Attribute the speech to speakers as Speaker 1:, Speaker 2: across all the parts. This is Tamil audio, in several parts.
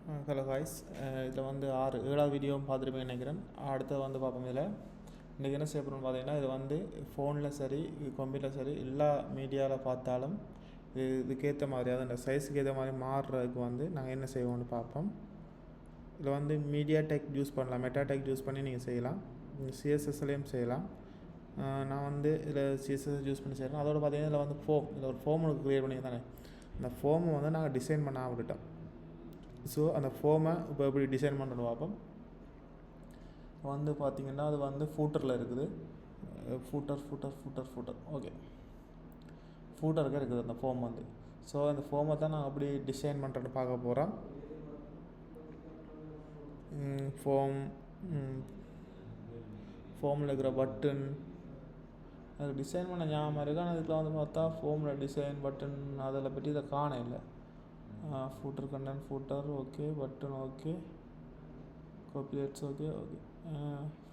Speaker 1: ஹலோ காய்ஸ், இதில் வந்து 7வது வீடியோவும் பார்த்துருப்பேன் நினைக்கிறேன். அடுத்து வந்து பார்ப்போம். இதில் இன்றைக்கி என்ன செய்ய போகிறோம்னு பார்த்தீங்கன்னா, இது வந்து ஃபோனில் சரி கம்ப்யூட்டர் சரி எல்லா மீடியாவில் பார்த்தாலும் இதுக்கேற்ற மாதிரி அந்த சைஸுக்கு ஏற்ற மாதிரி மாறுறதுக்கு வந்து நாங்கள் என்ன செய்வோம்னு பார்ப்போம். இதில் வந்து மீடியா டெக் யூஸ் பண்ணலாம், மெட்டா டெக் யூஸ் பண்ணி நீங்கள் செய்யலாம், சிஎஸ்எஸ்லேயும் செய்யலாம். நான் வந்து இதில் சிஎஸ்எஸ் யூஸ் பண்ணி செய்கிறேன். அதோடு பார்த்தீங்கன்னா இதில் வந்து இதில் ஒரு ஃபோம் ஒன்று க்ரியேட் பண்ணி தானே, அந்த ஃபோமை வந்து நாங்கள் டிசைன் பண்ண விட்டுட்டோம். ஸோ அந்த ஃபோமை இப்போ எப்படி டிசைன் பண்ணுறோன்னு பார்ப்போம். வந்து பார்த்திங்கன்னா அது வந்து ஃபூட்டரில் இருக்குது. ஃபூட்டர் ஓகே, ஃபூட்டருக்கு இருக்குது அந்த ஃபோம் வந்து. ஸோ அந்த ஃபோமை தான் நான் அப்படி டிசைன் பண்ணுறேன்னு பார்க்க போகிறோம். ஃபோமில் இருக்கிற பட்டன் அது டிசைன் பண்ண ஞாபகம் இருக்குது. ஆனால் இதுக்குள்ள வந்து பார்த்தா ஃபோமில் டிசைன் பட்டன் அதில் பற்றி இதை காண இல்லை. Footer content footer okay, button okay, copyrights okay,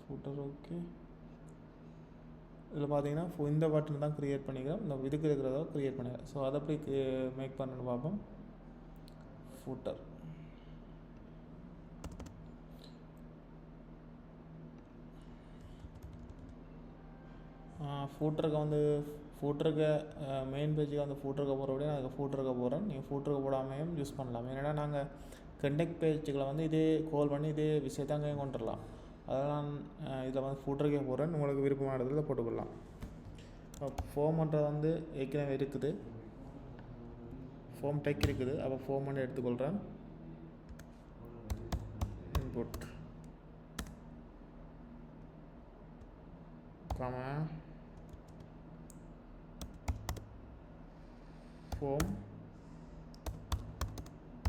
Speaker 1: footer okay. இதில் பார்த்தீங்கன்னா இந்த பட்டன் தான் க்ரியேட் பண்ணிக்கிறோம், இந்த இதுக்கு இருக்கிறதோ க்ரியேட் பண்ணிக்கிறேன். ஸோ அதை எப்படி மேக் பண்ணணுன்னு பார்ப்போம். ஃபூட்டருக்கு மெயின் பேஜுக்கு அந்த ஃபூட்டருக்கு போகிறபடியே நான் அதுக்கு ஃபூட்டருக்கு போகிறேன். நீங்கள் ஃபூட்டருக்கு போடாமையும் யூஸ் பண்ணலாம். ஏன்னா நாங்கள் கண்டெக்ட் பேஜுகளை வந்து இதே கால் பண்ணி இதே விஷயத்தை அங்கேயும் கொண்டு வரலாம். அதெல்லாம் இதில் வந்து ஃபூட்டருக்கே போகிறேன். உங்களுக்கு விருப்பமான இடத்துல போட்டுக்கொள்ளலாம். ஃபோம்ன்றது வந்து ஏற்கனவே இருக்குது, ஃபோம் டெக் இருக்குது. அப்போ ஃபோம் வந்து எடுத்துக்கொள்கிறேன். இன்புட் ஃபோம்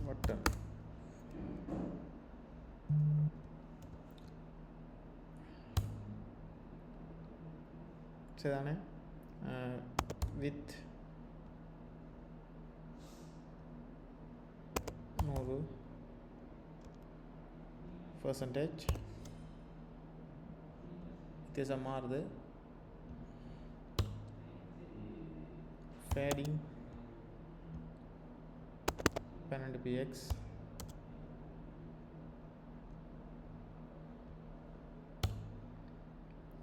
Speaker 1: பட்டன் சரிதானே, வித் 100% வித்தியாசம் மாறுது. ஃபேடிங் 12px,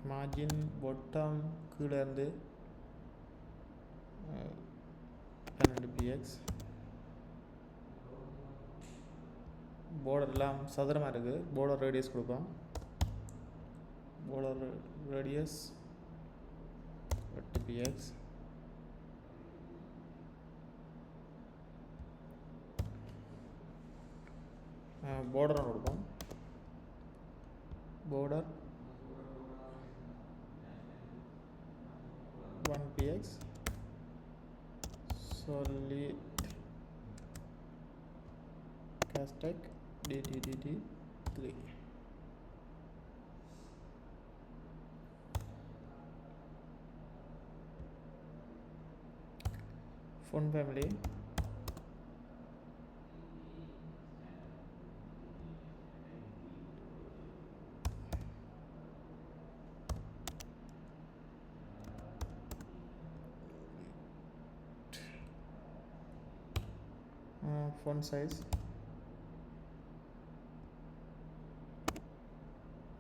Speaker 1: மார்ஜின் பொட்டம் கீழே இருந்து 12px. border எல்லாம் சதுரமாக இருக்குது. border ரேடியஸ் கொடுப்போம். border radius 8px. border கொடுப்போம். border 1px, solid castek dt3. font family font size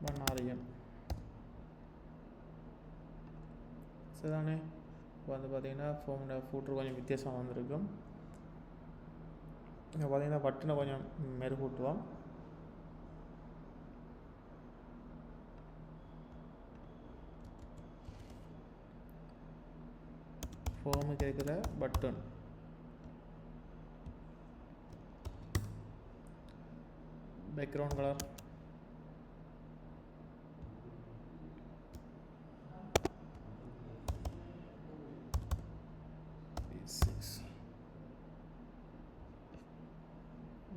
Speaker 1: 1 சரிதானே. இப்போ வந்து பார்த்திங்கன்னா ஃபோமில் ஃபூட்டர் கொஞ்சம் வித்தியாசம் வந்திருக்கும். இங்கே பார்த்திங்கன்னா பட்டனை கொஞ்சம் மெருகூட்டுவோம். ஃபோமுக்கு இருக்கிற button background colour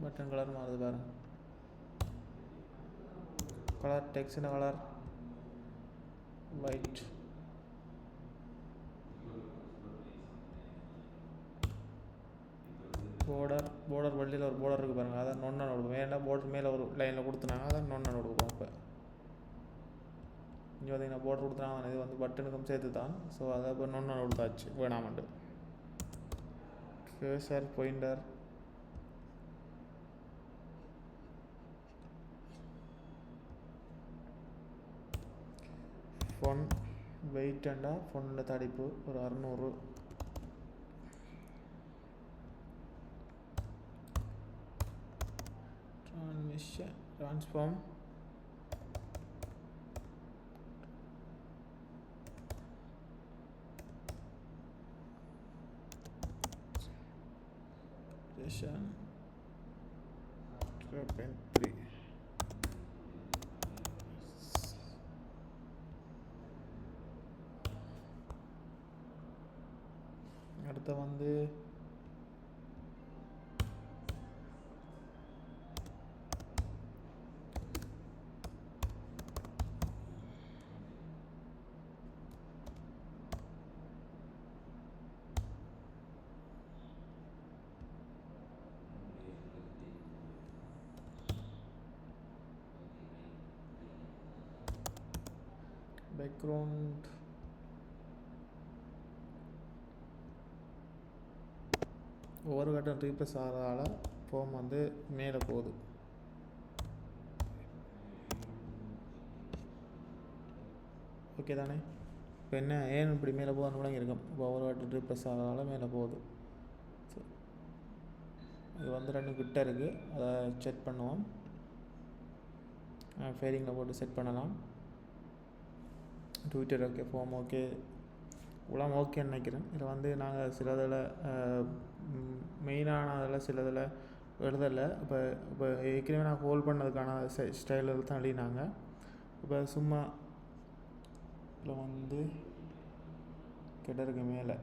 Speaker 1: button colour மாறுது பாருங்க. Colour text colour white. border வழியில் ஒரு border இருக்குது பாருங்கள், அதை நொன்ன நோடுவோம். ஏன்னா border மேலே ஒரு லைனில் கொடுத்துனாங்க, அதை நொன்ன நோடுவோம். இப்போ இங்கே பார்த்தீங்கன்னா border கொடுத்துனாங்க, இது வந்து பட்டனுக்கும் சேர்த்து தான். ஸோ அதை இப்போ நொன்ன நோடுதாச்சு வேணாமண்டு. cursor pointer ஃபொன் வெயிட்டண்டா ஃபொன்னோட தடிப்பு ஒரு 600. Transform Session 3. அடுத்து வந்து பேக்ரவுண்ட் ஒவ்வொரு கட்டம் ரீப்ளேஸ் ஆகிறதால ஃபோம் வந்து மேலே போகுது. ஓகே தானே? இப்போ என்ன ஏன் இப்படி மேலே போகுதுன்னு கூட இருக்கும். இப்போ ஒவ்வொரு கட்டம் ரீப்ளேஸ் ஆகிறதால மேலே போகுது. இது வந்து 2 கிட்ட இருக்குது, அதை செக் பண்ணுவோம். ஃபேரிங்கில் போட்டு செட் பண்ணலாம். ட்விட்டர் ஓகே, ஃபோம் ஓகே, உலாம் ஓகேன்னு நினைக்கிறேன். இதில் வந்து நாங்கள் சிலதில் மெயினானதில் சிலதில் எழுதலை. இப்போ ஏற்கனவே நான் ஹோல்ட் பண்ணதுக்கான ஸ்டைலில் தான் எழுதினாங்க. இப்போ சும்மா இதில் வந்து கிட்டருக்கு மேலே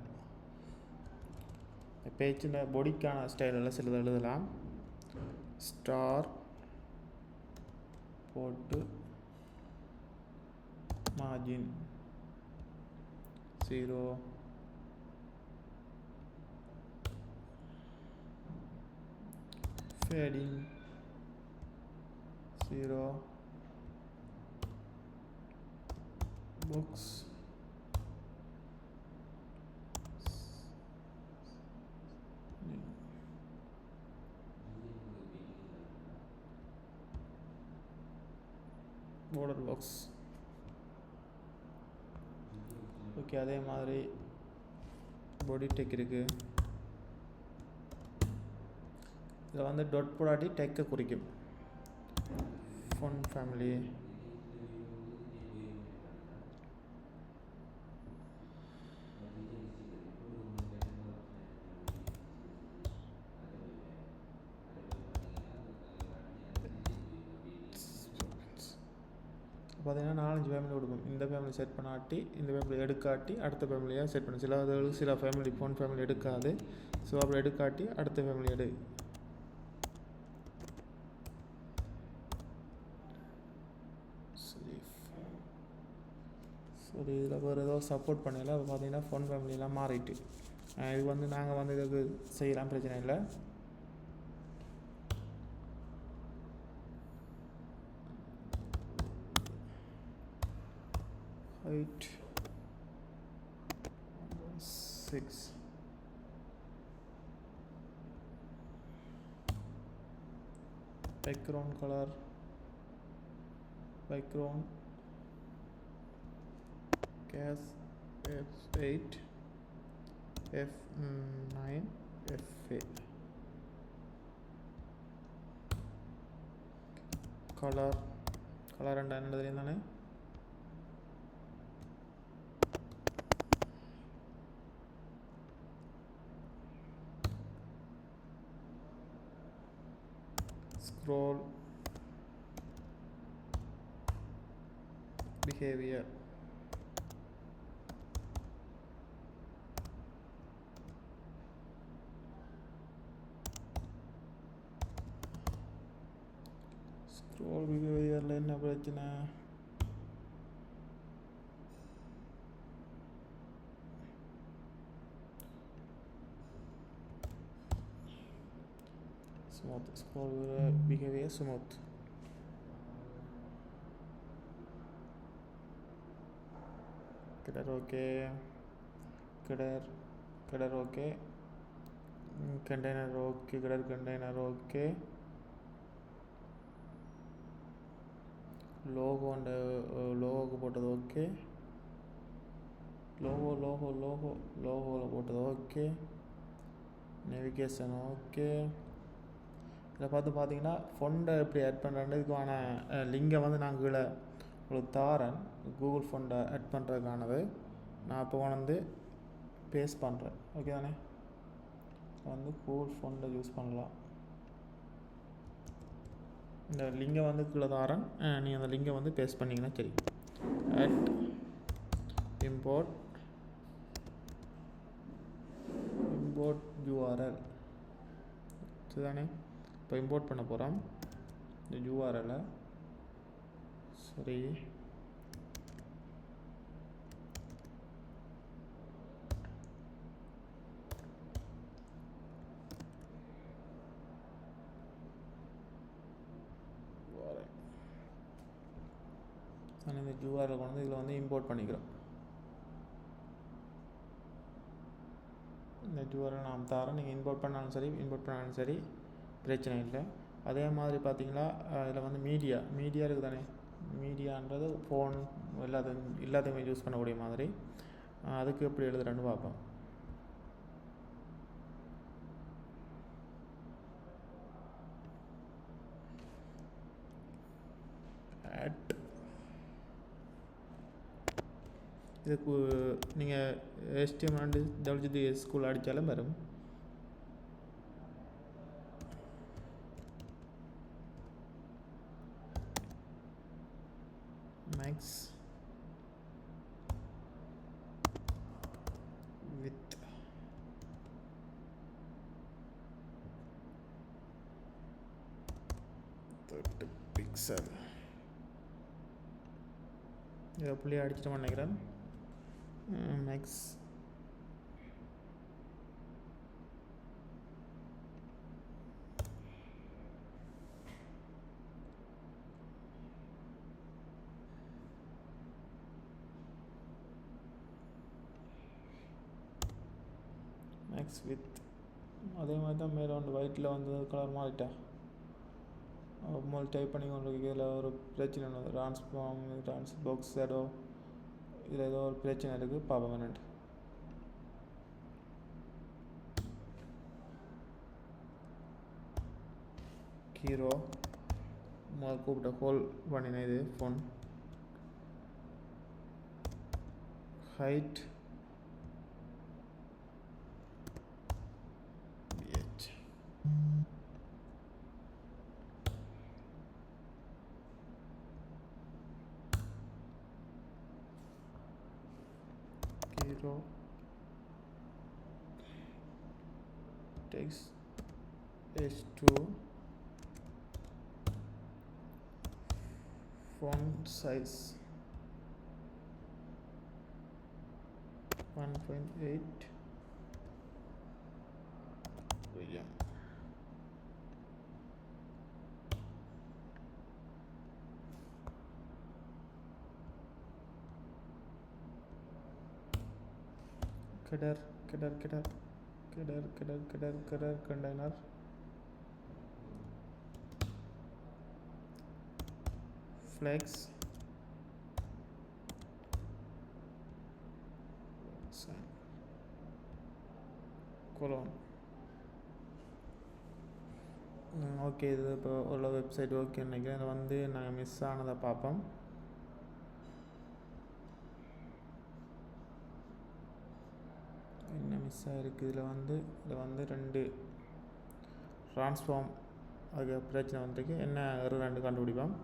Speaker 1: பேஜில் பொடிக்கான ஸ்டைலில் சிலது எழுதலாம். ஸ்டார் போட்டு margin 0, fading 0, box border box. Okay, அதே மாதிரி பாடி டெக் இருக்குது. இதில் வந்து டொட் போடாட்டி டெக்கை குறிக்கும். ஃபொன் ஃபேமிலி பார்த்தீங்கன்னா 4-5 ஃபேமிலி கொடுக்கும். இந்த ஃபேமிலி செட் பண்ணாட்டி இந்த ஃபேமிலி எடுக்காட்டி அடுத்த ஃபேமிலியாக செட் பண்ணும். சில ஃபேமிலி ஃபோன் ஃபேமிலி எடுக்காது. ஸோ அப்படி எடுக்காட்டி அடுத்த ஃபேமிலி எடு. சரி, இதில் வேறு ஏதோ சப்போர்ட் பண்ணல. அப்போ பார்த்தீங்கன்னா ஃபோன் ஃபேமிலியெலாம் மாறிட்டு இது வந்து நாங்கள் வந்து இதுக்கு செய்யலாம், பிரச்சனை இல்லை. height 6, background color cas f8 f9 f8 color என்னது தானே scroll behavior scroll behaviorல என்ன பிரச்சனை? smooth scroll behavior smooth. Okay, கிடர் okay, container okay, container okay, லோகோக்கு போட்டது ஓகே, லோகோவில் போட்டது ஓகே. Navigation okay. இதில் பார்த்தீங்கன்னா ஃபொண்டை எப்படி ஆட் பண்ணுறதுக்கான லிங்கை வந்து நான் கீழே உங்களுக்கு தாரேன். கூகுள் ஃபொண்டை ஆட் பண்ணுறதுக்கானது நான் இப்போ வந்து பேஸ்ட் பண்ணுறேன். ஓகே தானே? வந்து கூகுள் ஃபொண்டை யூஸ் பண்ணலாம். இந்த லிங்கை வந்து கீழே தாரேன். நீங்கள் அந்த லிங்கை வந்து பேஸ்ட் பண்ணிங்கன்னா சரி. அட் இம்போர்ட் URL சரிதானே? இப்போ இம்போர்ட் பண்ண போகிறோம் இந்த URL. சரி, இந்த URL கொண்டு இதில் வந்து இம்போர்ட் பண்ணிக்கிறோம். இந்த URL நான் தரேன். நீங்கள் இம்போர்ட் பண்ணாலும் சரி பிரச்சனை இல்லை. அதே மாதிரி பார்த்தீங்கன்னா இதில் வந்து மீடியா இருக்குது தானே? மீடியான்றது ஃபோன் எல்லாத்தையுமே யூஸ் பண்ணக்கூடிய மாதிரி. அதுக்கு எப்படி எழுதுறேன்னு பார்ப்போம். இதுக்கு நீங்கள் HTML WGS அடித்தாலும் வரும். மேக்ஸ் வித் பிக்சல் இதை புள்ளியை அடிச்சிட்டு நினைக்கிறேன். மேக்ஸ் வித் அதே மாதிரி தான் மேலே வந்து ஒயிட்டில் வந்து கலர் மாறிட்டா டைப் பண்ணி கொண்டு இதில் ஒரு பிரச்சனை ஒன்று ட்ரான்ஸ் பாக்ஸ் ஷேடோ இதில் ஏதோ ஒரு பிரச்சனை இருக்குது. பார்ப்போம் என்னென்ட்டு. ஹீரோ கூப்பிட்ட ஹோல் பண்ணினேன். இது phone hide hero text H2 font size 1.8 region. Kedar container flex colon. Okay, இது இப்போ உள்ள வெப்சைட் ஓகே நினைக்கிறேன். இதை வந்து நாங்கள் மிஸ் ஆனதை பார்ப்போம். என்ன மிஸ் ஆகிருக்கு? இதில் வந்து 2 ட்ரான்ஸ்ஃபார்ம் அதுக்கு பிரச்சனை வந்துருக்கு. என்ன 2 கண்டுபிடிப்போம்.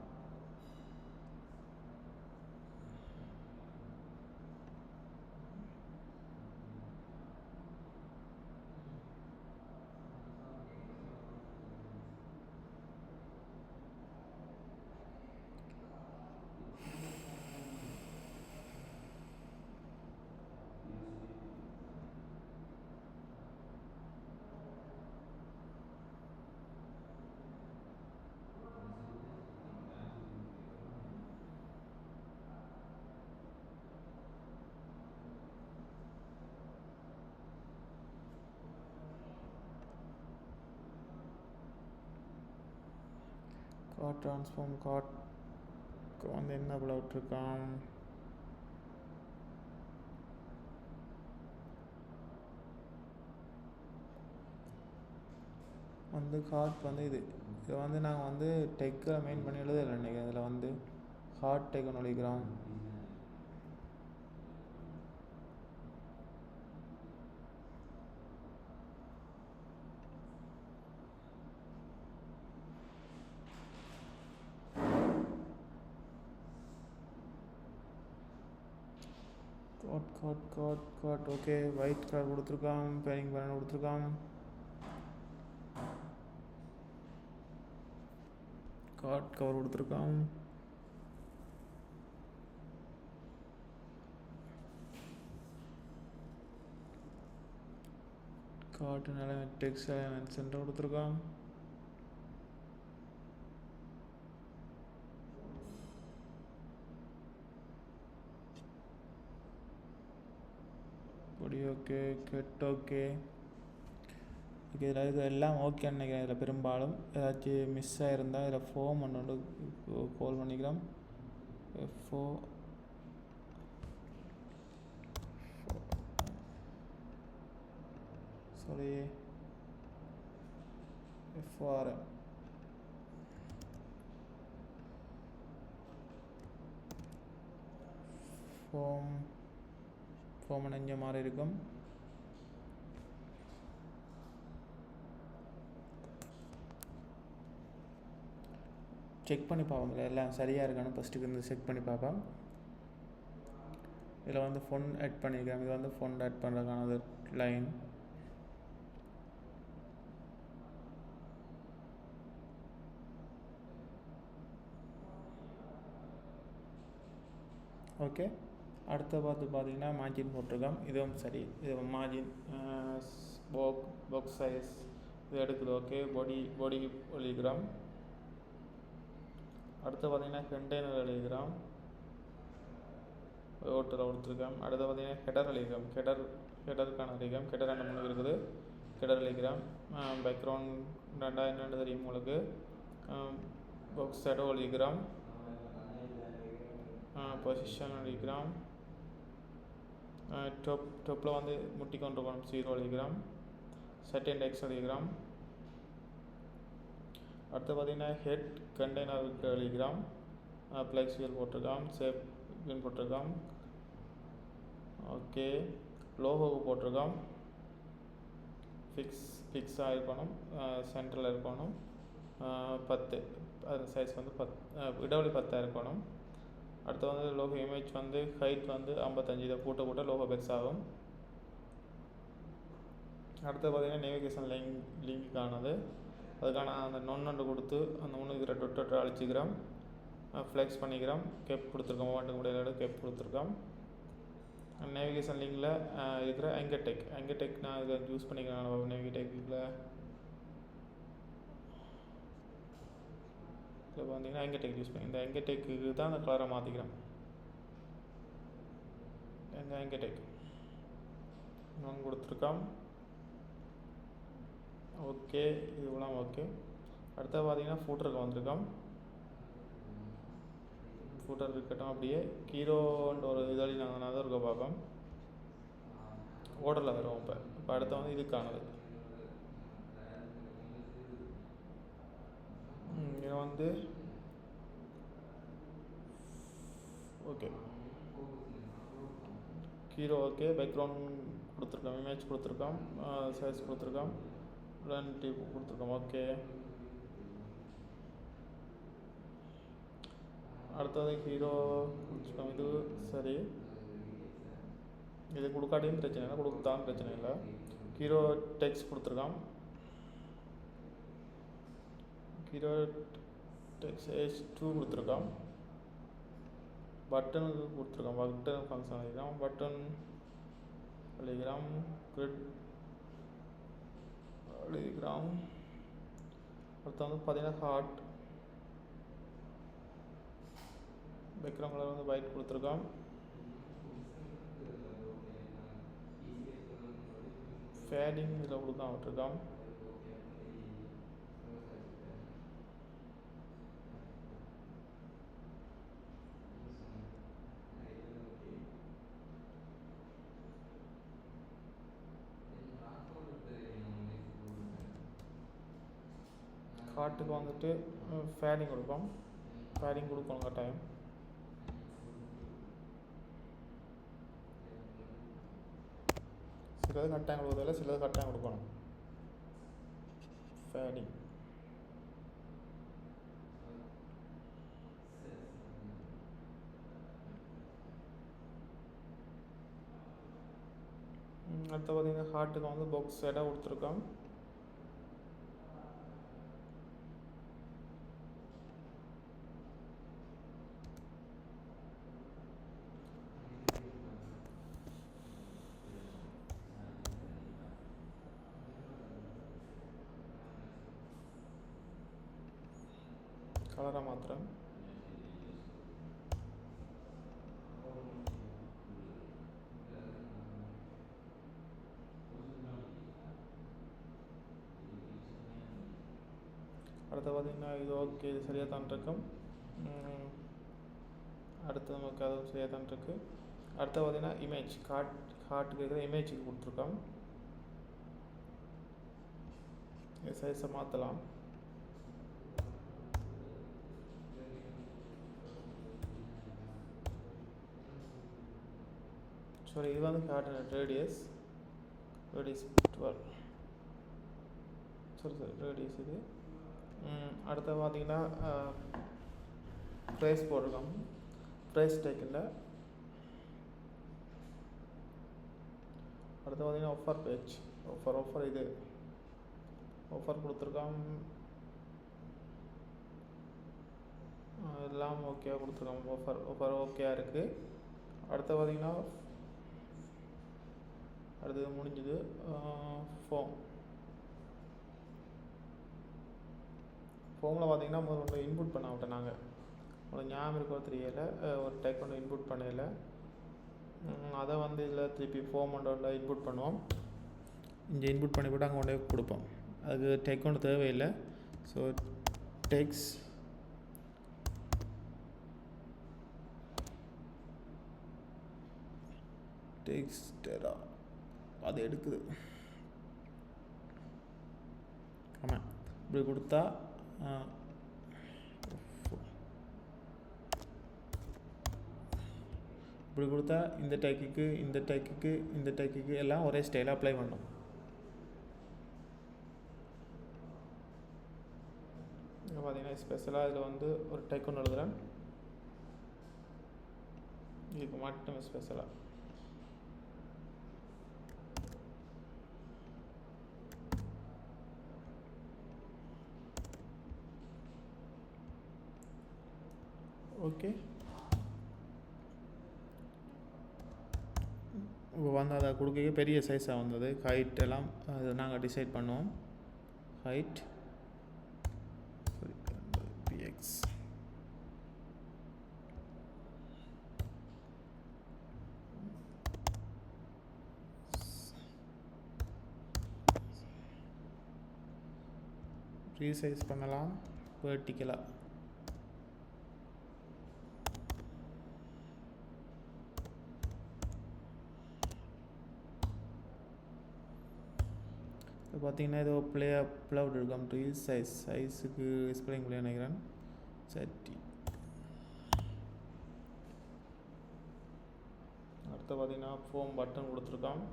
Speaker 1: கார்ட் ட்ரான்ஸ்ஃபார்ம் கார்ட் வந்து என்ன விளையாட்டுருக்கான்? வந்து ஹார்ட் வந்து இதை வந்து நாங்கள் வந்து டெக்கில் மெயின் பண்ணி எழுதலை நினைக்கிறேன். இதில் வந்து ஹார்ட் டெக் ஒன்று எழுதிக்கிறோம். Card okay. ஒயிட் கலர் கொடுத்துருக்கான், பேரிங் பேனல் கொடுத்துருக்கான். கார்ட் கவர் கொடுத்துருக்கான். Card element text element centre கொடுத்துருக்கான். Body okay. Get okay. Okay, இதில் இது எல்லாம் ஓகேன்னு நினைக்கிறேன். இதில் பெரும்பாலும் ஏதாச்சும் மிஸ் ஆகிருந்தால் இதில் ஃபோம் ஒன்று கால் பண்ணிக்கிறோம். எஃப்ஓ சாரி எஃப்ஆர்எம் ஃபோம் நெஞ்ச மாதிரி இருக்கும். செக் பண்ணி பார்ப்போம் இல்லை எல்லாம் சரியாக இருக்கான்னு ஃபஸ்ட்டுக்கு இருந்து செக் பண்ணி பார்ப்போம். இதில் வந்து ஃபோன் ஆட் பண்ணியிருக்கேன். இது வந்து ஃபோன் ஆட் பண்ணுறதுக்கான லைன். ஓகே, அடுத்த பார்த்தீங்கன்னா மார்ஜின் போட்டிருக்கோம். இதுவும் சரி. இது மார்ஜின் பாக்ஸ் சைஸ் இது எடுக்குது. ஓகே, பாடி எழுதிக்கிறோம். அடுத்து பார்த்தீங்கன்னா கண்டெய்னர் எழுதிக்கிறோம். ஓட்டரில் கொடுத்துருக்கோம். அடுத்து பார்த்தீங்கன்னா ஹெடர் எழுதிக்கிறோம். ஹெடருக்கான எழுதிக்கிறோம். ஹெடர் 2 இருக்குது. ஹெடர் எழுதிக்கிறோம். பேக்ரவுண்ட் 2 தெரியும் உங்களுக்கு. பாக்ஸ் ஷேடோ எழுதிக்கிறோம். பொசிஷன் எழுதிக்கிறோம். டாப்பில் வந்து முட்டி கொண்டு 0 எழுதிக்கிறோம். செட் இண்டெக்ஸ் எழுதிக்கிறோம். அடுத்து பார்த்தீங்கன்னா ஹெட் கண்டெய்னருக்கு எழுதிக்கிறோம். ப்ளக்ஸ் வீல் போட்டிருக்கோம். சேப் வீல் போட்டிருக்கோம். ஓகே, லோகோவுக்கு போட்டிருக்கோம். ஃபிக்ஸாக இருக்கணும். சென்டரில் இருக்கணும். 10 அது சைஸ் வந்து 10 இடைவெளி 10 இருக்கணும். அடுத்து வந்து லோகோ இமேஜ் வந்து ஹைட் வந்து 55. இதை கூட்ட லோகோ பெக்ஸ் ஆகும். அடுத்து பார்த்தீங்கன்னா நேவிகேஷன் லிங்க்குக்கானது. அதுக்கான அந்த நொன்னு கொடுத்து அந்த முன்னுக்கிற டொட்டை அழிச்சிக்கிறோம். ஃப்ளெக்ஸ் பண்ணிக்கிறோம். கேப் கொடுத்துருக்கோம். மொமெண்ட்டுக்கு முடியல கேப் கொடுத்துருக்கோம். நேவிகேஷன் லிங்கில் இருக்கிற எங்கடெக் நான் இதை யூஸ் பண்ணிக்கிறேன். நேவிகேடெக்கில் இதில் பார்த்தீங்கன்னா எங்கடெக் யூஸ் பண்ணி இந்த எங்கடெக்கு தான் அந்த கலரை மாற்றிக்கிறேன். எங்கடெக் நான் கொடுத்துருக்கோம். ஓகே, இதுவெல்லாம் ஓகே. அடுத்து பார்த்தீங்கன்னா ஃபூட்டருக்கு வந்திருக்கோம். ஃபூட்டர் இருக்கட்டும். அப்படியே ஹீரோன்ற ஒரு இதழி நாங்கள் தான் இருக்க பார்ப்போம். ஓர்டரில் வருவோம். இப்போ அடுத்த வந்து இதுக்கானது. இது வந்து ஓகே ஹீரோ ஓகே. பேக்ரவுண்ட் கொடுத்துருக்கோம். இமேஜ் கொடுத்துருக்கோம். சைஸ் கொடுத்துருக்கோம். ரன் டிப் கொடுத்துருக்கோம். ஓகே, அடுத்தது ஹீரோ கொடுத்துருக்கோம். இது சரி. இது கொடுக்காட்டியும் பிரச்சனை இல்லை, கொடுத்தாலும் பிரச்சனை இல்லை. ஹீரோ டெக்ஸ்ட் கொடுத்துருக்கோம். ஹீரோ டெக்ஸ்ட் H2 கொடுத்துருக்கோம். பட்டனுக்கு கொடுத்துருக்கோம். பட்டன் ஃபங்க்ஷன் எழுதிக்கிறோம். பட்டன் எழுதிக்கிறோம். கிரிட் எழுதிக்கிறோம். அடுத்து வந்து பார்த்தீங்கன்னா ஹார்ட் பேக்ரவுண்ட் கலர் வந்து ஒயிட் கொடுத்துருக்கோம். ஃபேடிங் இதில் கொடுக்க விட்டுருக்கோம். காட்டுக்கு வந்துட்டு ஃபேடிங் கொடுப்போம். ஃபேடிங் கொடுக்கணும் கட்டாயம். சிலது கட்டாயம் கொடுக்குறதில்ல, சிலது கட்டாயம் கொடுக்கணும். ஃபேடிங் அடுத்து பார்த்தீங்கன்னா ஹார்ட்டுக்கு வந்து பாக்ஸ் இடம் கொடுத்துருக்கோம். கலரை மாத்திரம் அடுத்து பார்த்திங்கன்னா இது ஓகே, இது சரியாக தான் இருக்கும். அடுத்து நமக்கு அதுவும் சரியாக தான் இருக்குது. அடுத்து பார்த்திங்கன்னா இமேஜ் ஹார்ட்டுக்கு இருக்கிற இமேஜுக்கு கொடுத்துருக்கோம். சைஸை மாற்றலாம். சாரி, இது வந்து ஹார்ட் ரேடியஸ் 12. சரி ரேடியஸ் இது. அடுத்து பார்த்தீங்கன்னா ப்ரைஸ் போட்டிருக்கோம். ப்ரைஸ் டேக்கில் அடுத்து பார்த்தீங்கன்னா ஆஃபர் பேஜ். ஆஃபர் இது ஆஃபர் கொடுத்துருக்கோம். எல்லாம் ஓகேவா கொடுத்துருக்கோம். ஆஃபர் ஓகேயா இருக்குது. அடுத்து பார்த்தீங்கன்னா அடுத்தது முடிஞ்சுது. ஃபோமில் பார்த்தீங்கன்னா ஒன்று இன்புட் பண்ண விட்டேன். நாங்கள் உங்களுக்கு ஞாபகம் இருக்கோ தெரியல, ஒரு டைப் ஒன்று இன்புட் பண்ணல. அதை வந்து இதில் திருப்பி ஃபோம் ஒன்று இன்புட் பண்ணுவோம். இங்கே இன்புட் பண்ணி போட்டு அங்கே கொண்டே கொடுப்போம். அது டெக் ஒன்று தேவையில்லை. ஸோ டெக்ஸ் டெக்ஸ்டரா அது எடுக்குது. ஆமாம், இப்படி கொடுத்தா இந்த டேக்குக்கு எல்லாம் ஒரே ஸ்டைலாக அப்ளை பண்ணும். பார்த்தீங்கன்னா ஸ்பெஷலாக இதில் வந்து ஒரு டேக் ஒன்று எழுதுகிறேன். இதுக்கு மட்டும் ஸ்பெஷலாக ஓகே. இப்போ வந்து அதை கொடுக்க பெரிய சைஸாக வந்தது. ஹைட் எல்லாம் அதை நாங்கள் டிசைட் பண்ணுவோம். ஹைட் px ரீசைஸ் பண்ணலாம் வெர்டிக்கலாக. பார்த்தீங்கன்னா ஏதோ ப்ளவுட் இருக்கும். டு சைஸுக்கு ஸ்பெல்லிங் பிள்ளை நினைக்கிறேன். சரி, அடுத்து பார்த்தீங்கன்னா ஃபோம் பட்டன் கொடுத்துருக்கோம்.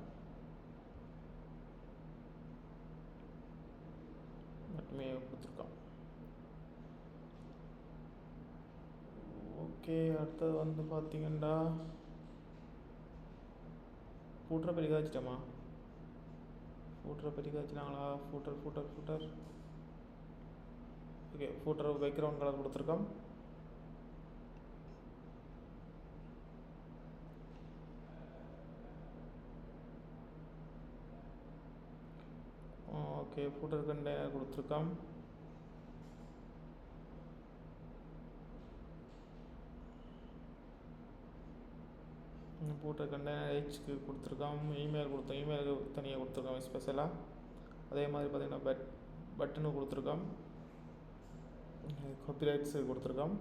Speaker 1: மட்டுமே கொடுத்துருக்கோம். ஓகே, அடுத்தது வந்து பார்த்தீங்கன்னா ஃபூட்டரை பெருக வச்சிட்டோமா? ஃபூட்டரை பெருக வச்சுனாங்களா? Footer okay. Footer background colour கொடுத்துருக்கோம். ஓகே, ஃபூட்டர் கண்டெய்னர் கொடுத்துருக்கோம். ஃபூட்டர் கண்டெய்னர் ஹெச்க்கு கொடுத்துருக்கோம். இமெயிலுக்கு தனியாக கொடுத்துருக்கோம் ஸ்பெஷலாக. அதே மாதிரி பார்த்திங்கன்னா பட்டனு கொடுத்துருக்கோம். காப்பிரைட்ஸு கொடுத்துருக்கோம்.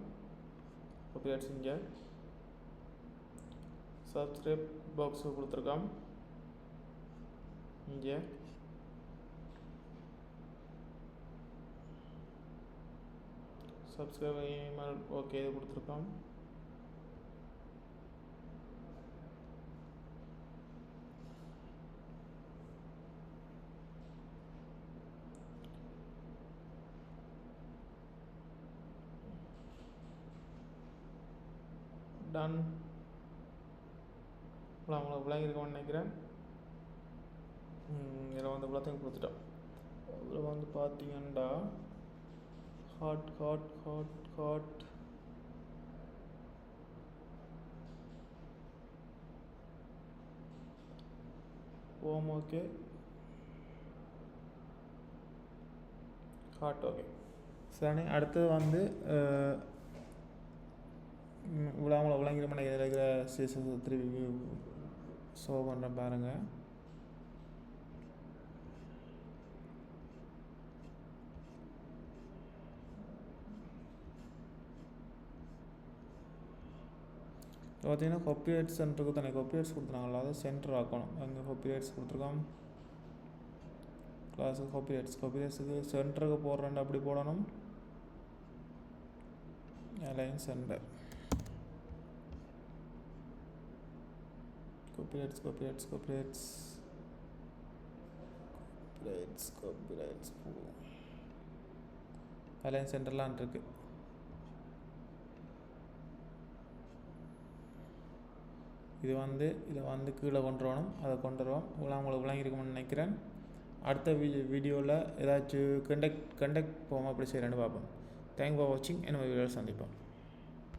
Speaker 1: காப்பிரைட்ஸ் இங்கே சப்ஸ்கிரைப் பாக்ஸு கொடுத்துருக்கோம். இங்கே சப்ஸ்கிரைபர் இமெயில் ஓகே இது கொடுத்துருக்கோம். டன். உங்களுக்கு விளங்கியிருக்கோன்னு நினைக்கிறேன். இதில் வந்து இவ்வளோத்தையும் கொடுத்துட்டோம். இதில் வந்து பார்த்தீங்கன்னா ஹாட் ஓம் ஓகே ஹாட் ஓகே சரி. அடுத்தது வந்து இவ்வளோ விளங்கிற மாதிரி இதில் இருக்கிற சீசன் திருப்பி ஷோ பண்ணுறேன் பாருங்கள். பார்த்தீங்கன்னா காப்பிரைட் சென்டருக்கு தானே காப்பிரைட்ஸ் கொடுத்துருக்காங்களா, அதை சென்டர் ஆக்கணும். அங்கே காப்பிரைட்ஸ் கொடுத்துருக்கோம். கிளாஸுக்கு காப்பிரைட்ஸுக்கு சென்டருக்கு போடுறேன் அப்படி போடணும். அலைன் சென்டர் காப்பிரைட்ஸ் அலைன் சென்டர்லாம் இருக்குது. இதை வந்து கீழே கொண்டு வரணும். அதை கொண்டு வருவோம். உங்களுக்கு விளங்கியிருக்கும்னு நினைக்கிறேன். அடுத்த வீடியோவில் ஏதாச்சும் கண்டக்ட் போகாமல் அப்படி செய்கிறேன்னு பார்ப்போம். தேங்க் ஃபார் வாட்சிங். என்ன வீடியோவில் சந்திப்போம்.